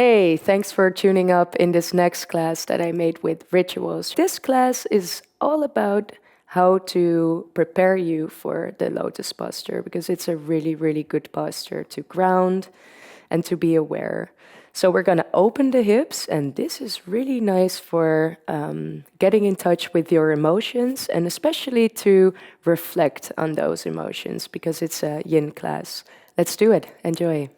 Hey, thanks for tuning up in this next class that I made with rituals. This class is all about how to prepare you for the lotus posture because it's a really, really good posture to ground and to be aware. So we're going to open the hips, and this is really nice for getting in touch with your emotions and especially to reflect on those emotions because it's a yin class. Let's do it. Enjoy.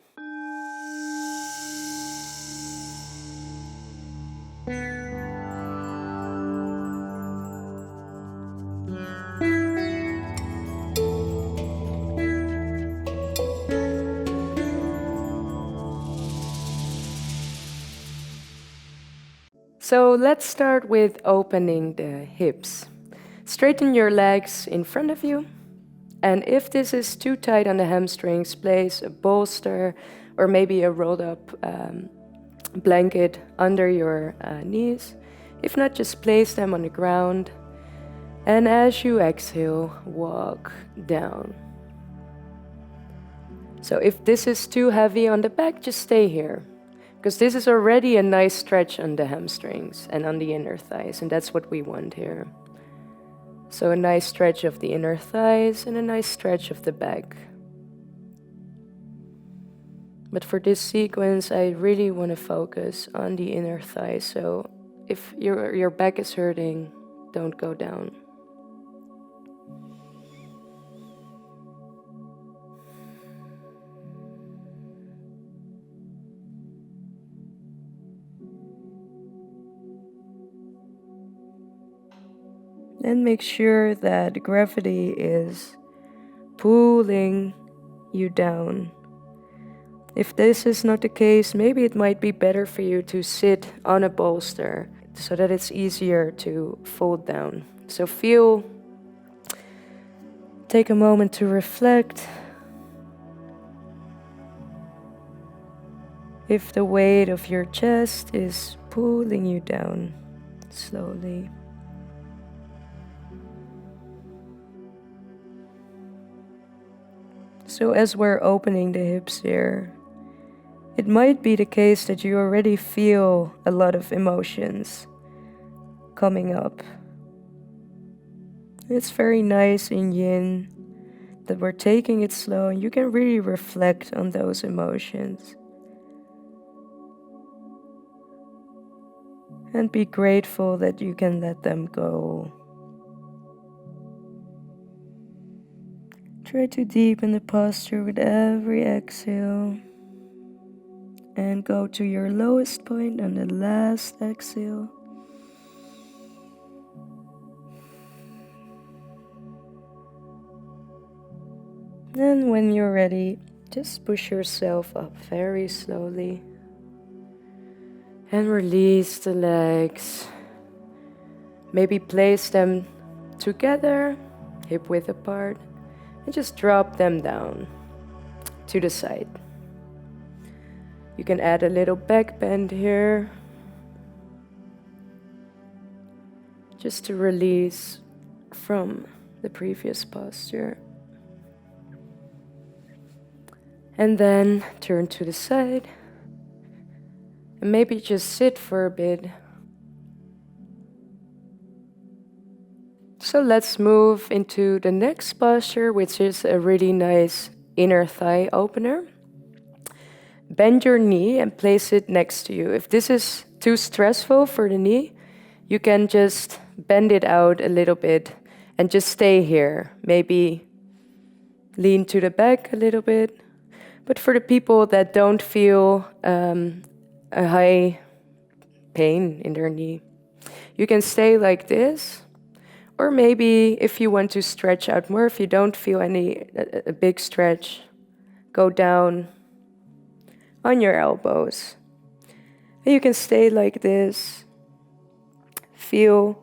So let's start with opening the hips. Straighten your legs in front of you. And if this is too tight on the hamstrings, place a bolster or maybe a rolled up blanket under your knees. If not, just place them on the ground. And as you exhale, walk down. So if this is too heavy on the back, just stay here. Because this is already a nice stretch on the hamstrings and on the inner thighs, and that's what we want here. So a nice stretch of the inner thighs and a nice stretch of the back. But for this sequence, I really want to focus on the inner thighs. So if your back is hurting, don't go down. And make sure that gravity is pulling you down. If this is not the case, maybe it might be better for you to sit on a bolster so that it's easier to fold down. So take a moment to reflect. If the weight of your chest is pulling you down slowly. So as we're opening the hips here, it might be the case that you already feel a lot of emotions coming up. It's very nice in yin that we're taking it slow and you can really reflect on those emotions. And be grateful that you can let them go. Try to deepen the posture with every exhale. And go to your lowest point on the last exhale. And when you're ready, just push yourself up very slowly. And release the legs. Maybe place them together, hip width apart, and just drop them down to the side. You can add a little back bend here, just to release from the previous posture. And then turn to the side. And maybe just sit for a bit. So let's move into the next posture, which is a really nice inner thigh opener. Bend your knee and place it next to you. If this is too stressful for the knee, you can just bend it out a little bit and just stay here. Maybe lean to the back a little bit. But for the people that don't feel a high pain in their knee, you can stay like this. Or maybe if you want to stretch out more, if you don't feel a big stretch, go down on your elbows. And you can stay like this. Feel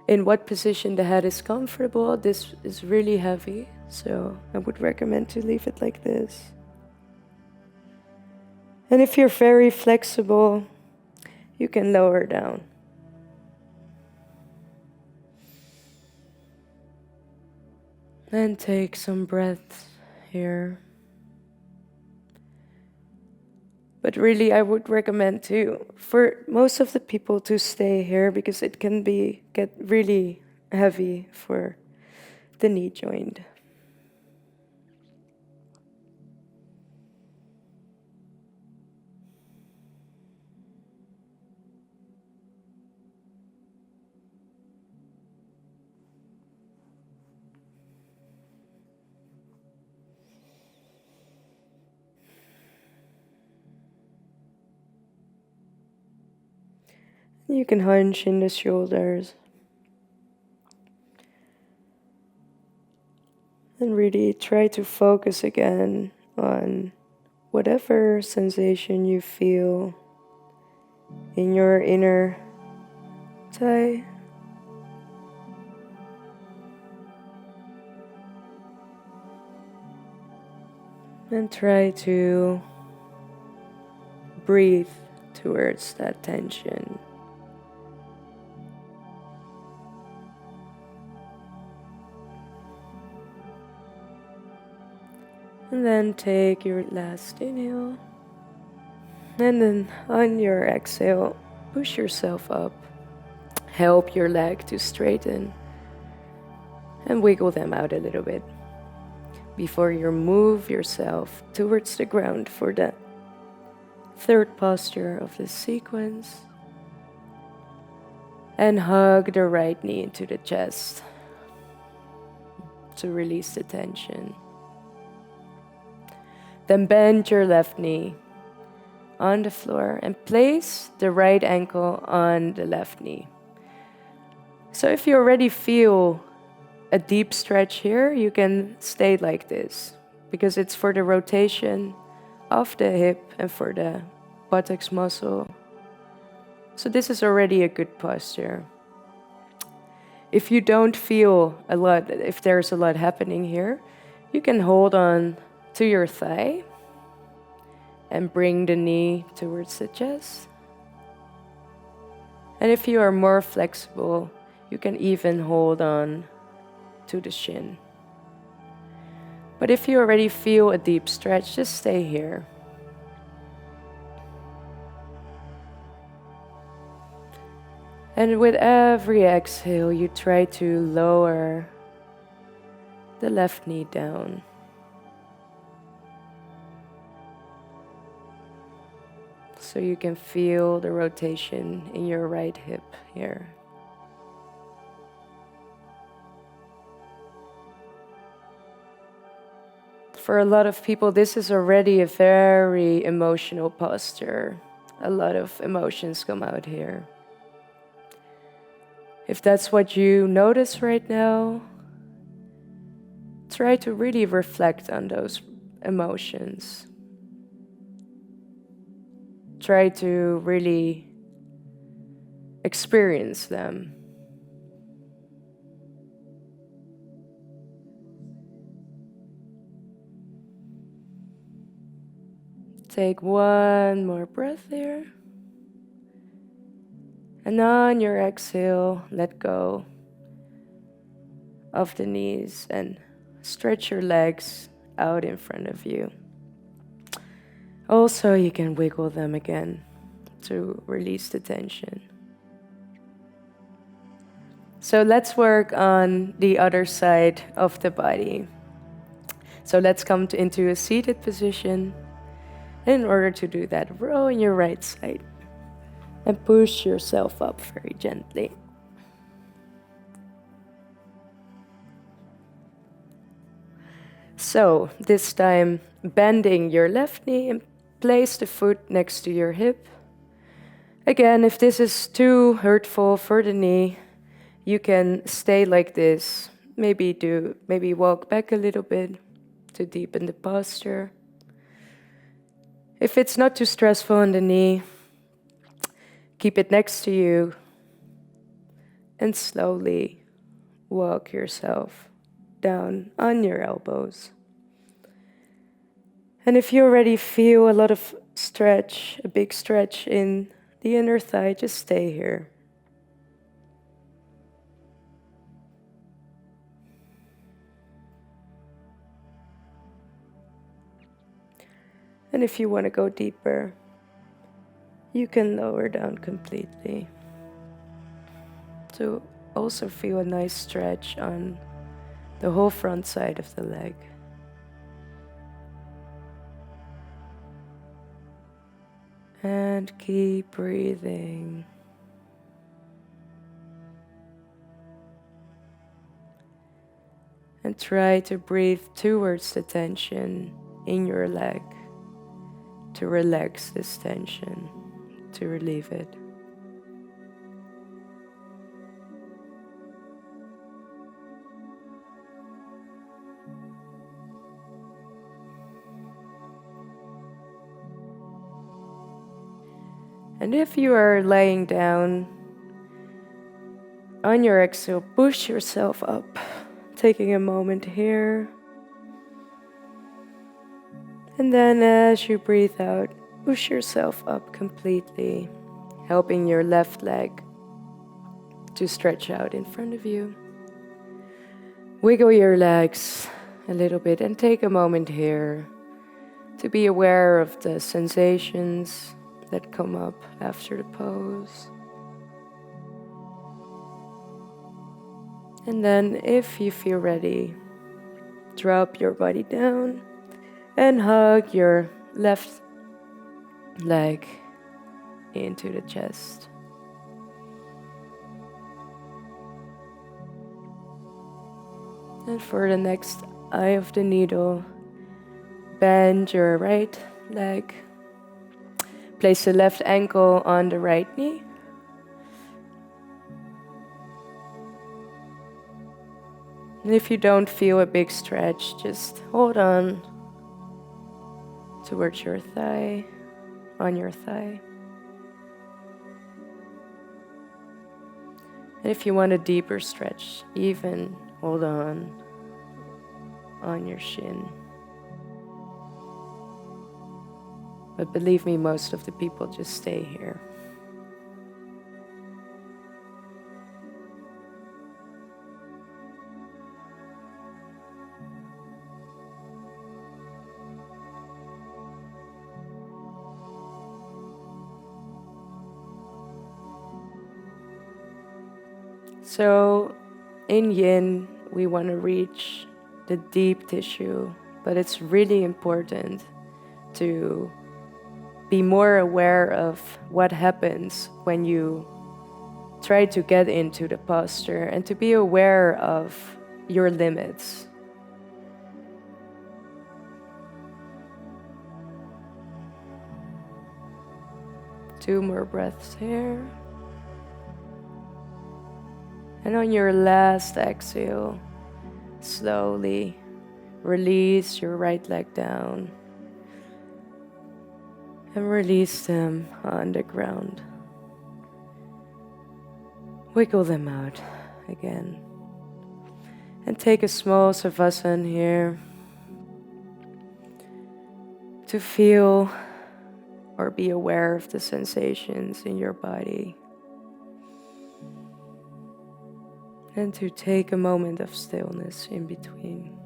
in what position the head is comfortable. This is really heavy, so I would recommend to leave it like this. And if you're very flexible, you can lower down. And take some breaths here. But really, I would recommend for most of the people to stay here because it can get really heavy for the knee joint. You can hunch in the shoulders and really try to focus again on whatever sensation you feel in your inner thigh. And try to breathe towards that tension. And then take your last inhale. And then on your exhale, push yourself up. Help your leg to straighten. And wiggle them out a little bit before you move yourself towards the ground for the third posture of this sequence. And hug the right knee into the chest to release the tension. Then bend your left knee on the floor and place the right ankle on the left knee. So if you already feel a deep stretch here, you can stay like this because it's for the rotation of the hip and for the buttocks muscle. So this is already a good posture. If you don't feel a lot, if there's a lot happening here, you can hold on to your thigh and bring the knee towards the chest. And if you are more flexible, you can even hold on to the shin. But if you already feel a deep stretch, just stay here. And with every exhale, you try to lower the left knee down. So you can feel the rotation in your right hip here. For a lot of people, this is already a very emotional posture. A lot of emotions come out here. If that's what you notice right now, try to really reflect on those emotions. Try to really experience them. Take one more breath here. And on your exhale, let go of the knees and stretch your legs out in front of you. Also, you can wiggle them again to release the tension. So let's work on the other side of the body. So let's come into a seated position. In order to do that, roll on your right side and push yourself up very gently. So this time, bending your left knee and place the foot next to your hip. Again, if this is too hurtful for the knee, you can stay like this. Maybe walk back a little bit to deepen the posture. If it's not too stressful on the knee, keep it next to you and slowly walk yourself down on your elbows. And if you already feel a lot of stretch, a big stretch in the inner thigh, just stay here. And if you want to go deeper, you can lower down completely to also feel a nice stretch on the whole front side of the leg. And keep breathing. And try to breathe towards the tension in your leg to relax this tension, to relieve it. And if you are laying down, on your exhale, push yourself up, taking a moment here. And then as you breathe out, push yourself up completely, helping your left leg to stretch out in front of you. Wiggle your legs a little bit and take a moment here to be aware of the sensations that come up after the pose. And then if you feel ready, drop your body down and hug your left leg into the chest. And for the next eye of the needle, bend your right leg. Place the left ankle on the right knee. And if you don't feel a big stretch, just hold on towards your thigh, on your thigh. And if you want a deeper stretch, even hold on your shin. But believe me, most of the people just stay here. So in yin, we want to reach the deep tissue, but it's really important to be more aware of what happens when you try to get into the posture and to be aware of your limits. Two more breaths here. And on your last exhale, slowly release your right leg down and release them on the ground. Wiggle them out again. And take a small savasana here to feel or be aware of the sensations in your body. And to take a moment of stillness in between.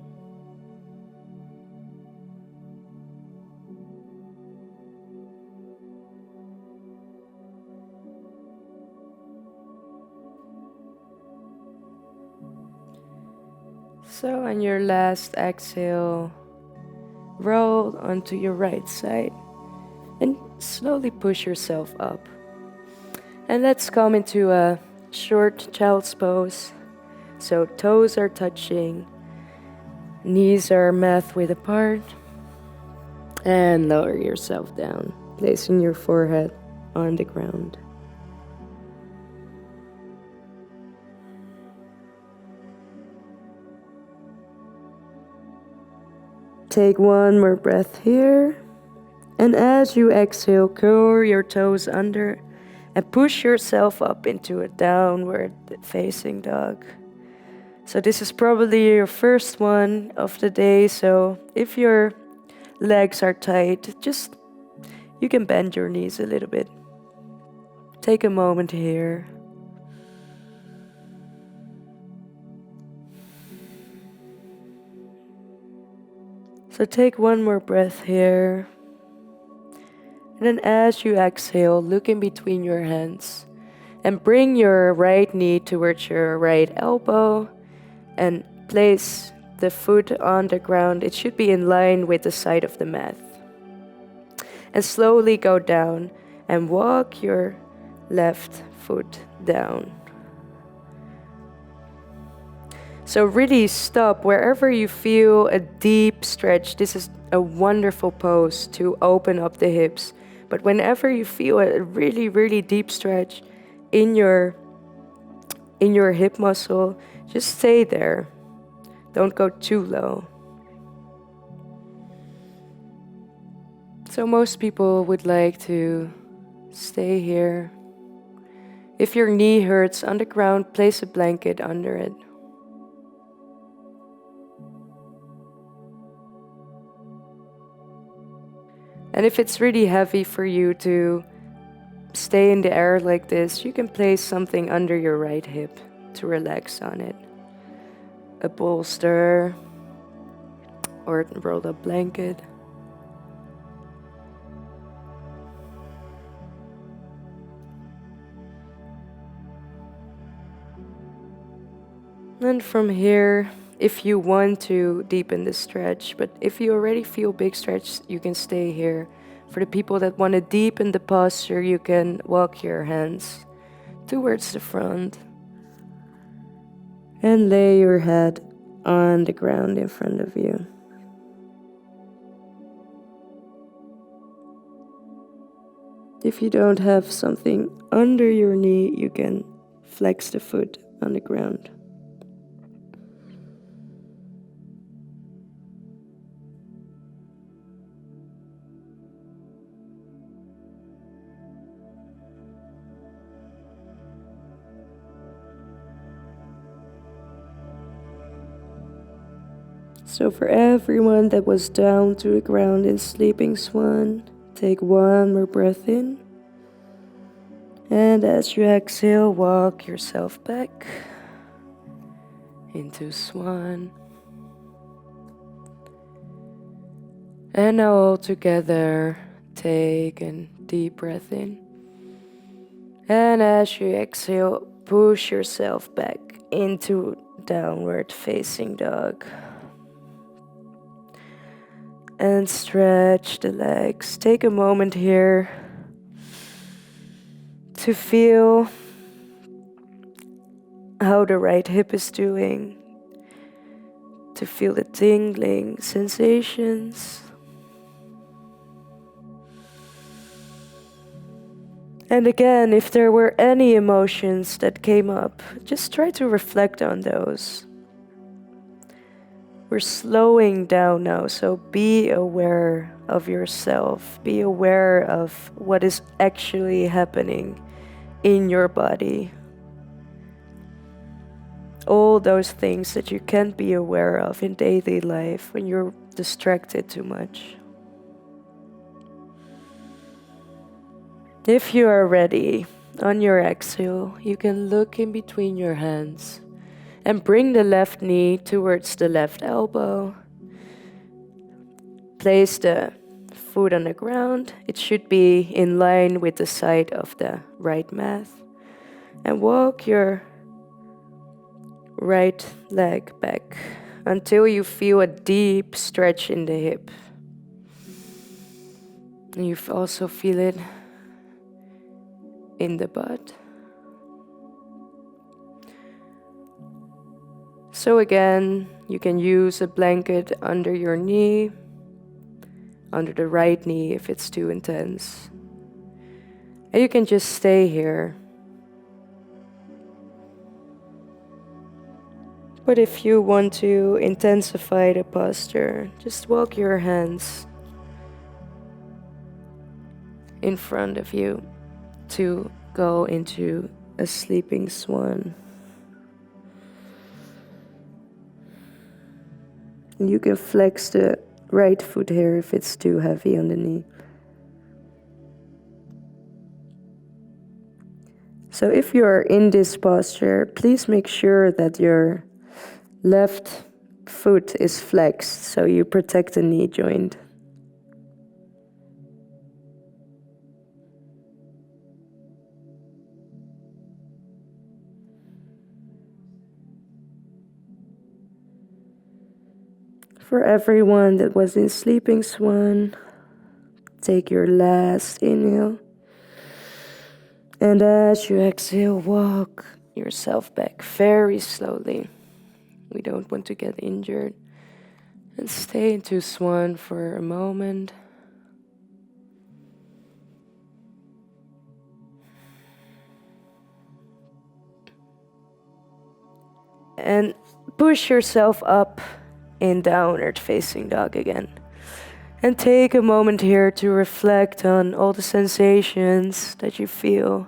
So on your last exhale, roll onto your right side and slowly push yourself up. And let's come into a short child's pose. So toes are touching, knees are mat width apart, and lower yourself down, placing your forehead on the ground. Take one more breath here, and as you exhale, curl your toes under and push yourself up into a downward facing dog. So this is probably your first one of the day, so if your legs are tight, you can bend your knees a little bit. Take a moment here. So take one more breath here. And then as you exhale, look in between your hands and bring your right knee towards your right elbow and place the foot on the ground. It should be in line with the side of the mat. And slowly go down and walk your left foot down. So really stop wherever you feel a deep stretch. This is a wonderful pose to open up the hips. But whenever you feel a really, really deep stretch in your hip muscle, just stay there. Don't go too low. So most people would like to stay here. If your knee hurts on the ground, place a blanket under it. And if it's really heavy for you to stay in the air like this, you can place something under your right hip to relax on it. A bolster or a rolled up blanket. And from here, if you want to deepen the stretch, but if you already feel big stretch, you can stay here. For the people that want to deepen the posture, you can walk your hands towards the front and lay your head on the ground in front of you. If you don't have something under your knee, you can flex the foot on the ground. So for everyone that was down to the ground in Sleeping Swan, take one more breath in. And as you exhale, walk yourself back into Swan. And now all together, take a deep breath in. And as you exhale, push yourself back into downward facing dog. And stretch the legs. Take a moment here to feel how the right hip is doing, to feel the tingling sensations. And again, if there were any emotions that came up, just try to reflect on those. We're slowing down now, so be aware of yourself. Be aware of what is actually happening in your body. All those things that you can't be aware of in daily life when you're distracted too much. If you are ready, on your exhale, you can look in between your hands and bring the left knee towards the left elbow. Place the foot on the ground. It should be in line with the side of the right mat. And walk your right leg back until you feel a deep stretch in the hip. And you also feel it in the butt. So again, you can use a blanket under your knee, under the right knee if it's too intense. And you can just stay here. But if you want to intensify the posture, just walk your hands in front of you to go into a sleeping swan. And you can flex the right foot here if it's too heavy on the knee. So if you are in this posture, please make sure that your left foot is flexed so you protect the knee joint. For everyone that was in Sleeping Swan, take your last inhale. And as you exhale, walk yourself back very slowly. We don't want to get injured. And stay into Swan for a moment. And push yourself up in downward facing dog again. And take a moment here to reflect on all the sensations that you feel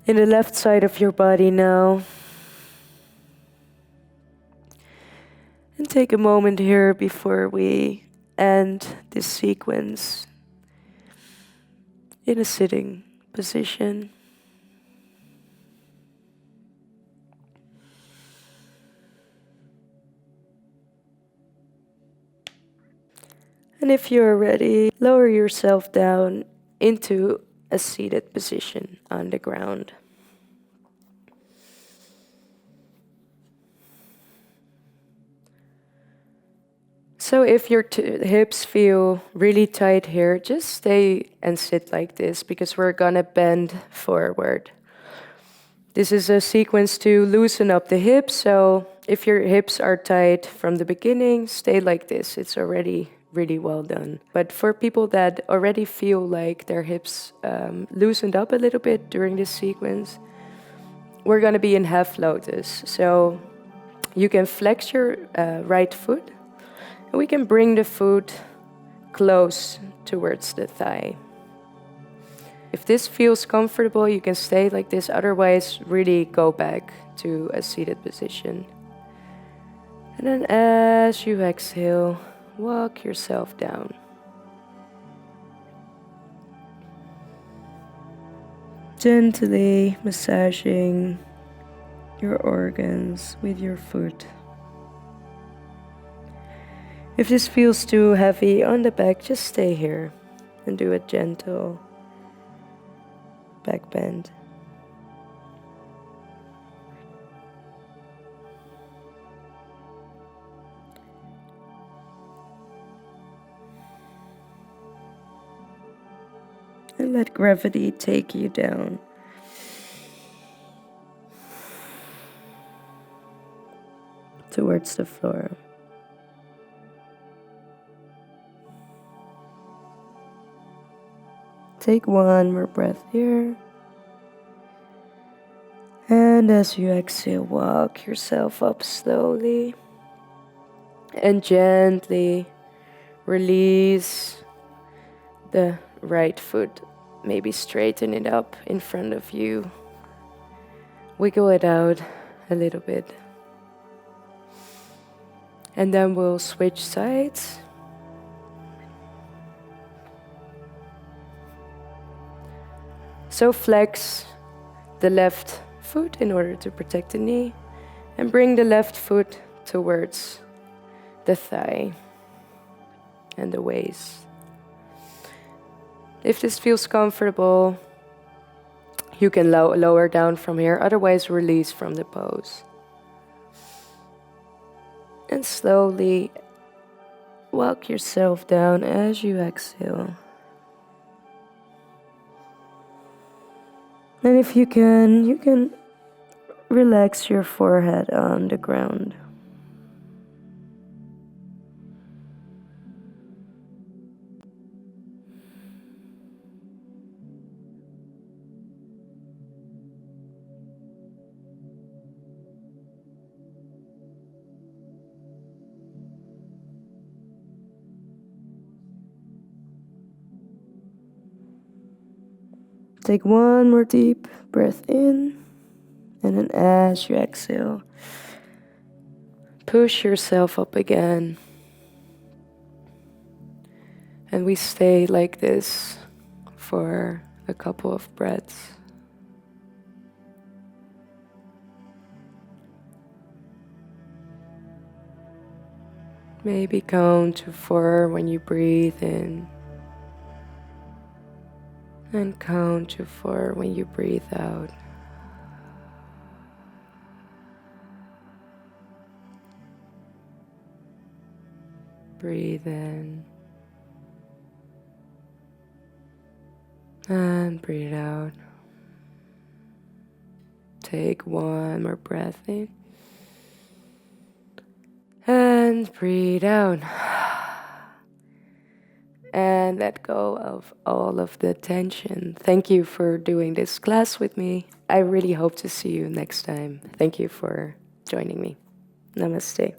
in the left side of your body now. And take a moment here before we end this sequence in a sitting position. And if you're ready, lower yourself down into a seated position on the ground. So if your hips feel really tight here, just stay and sit like this because we're gonna bend forward. This is a sequence to loosen up the hips, so if your hips are tight from the beginning, stay like this. It's already really well done. But for people that already feel like their hips loosened up a little bit during this sequence, we're gonna be in half lotus. So you can flex your right foot, and we can bring the foot close towards the thigh. If this feels comfortable, you can stay like this. Otherwise, really go back to a seated position. And then as you exhale, walk yourself down. Gently massaging your organs with your foot. If this feels too heavy on the back, just stay here and do a gentle back bend. And let gravity take you down. Towards the floor. Take one more breath here. And as you exhale, walk yourself up slowly. And gently release the right foot. Maybe straighten it up in front of you. Wiggle it out a little bit. And then we'll switch sides. So flex the left foot in order to protect the knee and bring the left foot towards the thigh and the waist. If this feels comfortable, you can lower down from here, otherwise release from the pose. And slowly walk yourself down as you exhale. And if you can relax your forehead on the ground. Take one more deep breath in, and then as you exhale, push yourself up again. And we stay like this for a couple of breaths. Maybe count to 4 when you breathe in. And count to 4 when you breathe out. breathe in. And breathe out. Take one more breath in. And breathe out. And let go of all of the tension. Thank you for doing this class with me. I really hope to see you next time. Thank you for joining me. Namaste.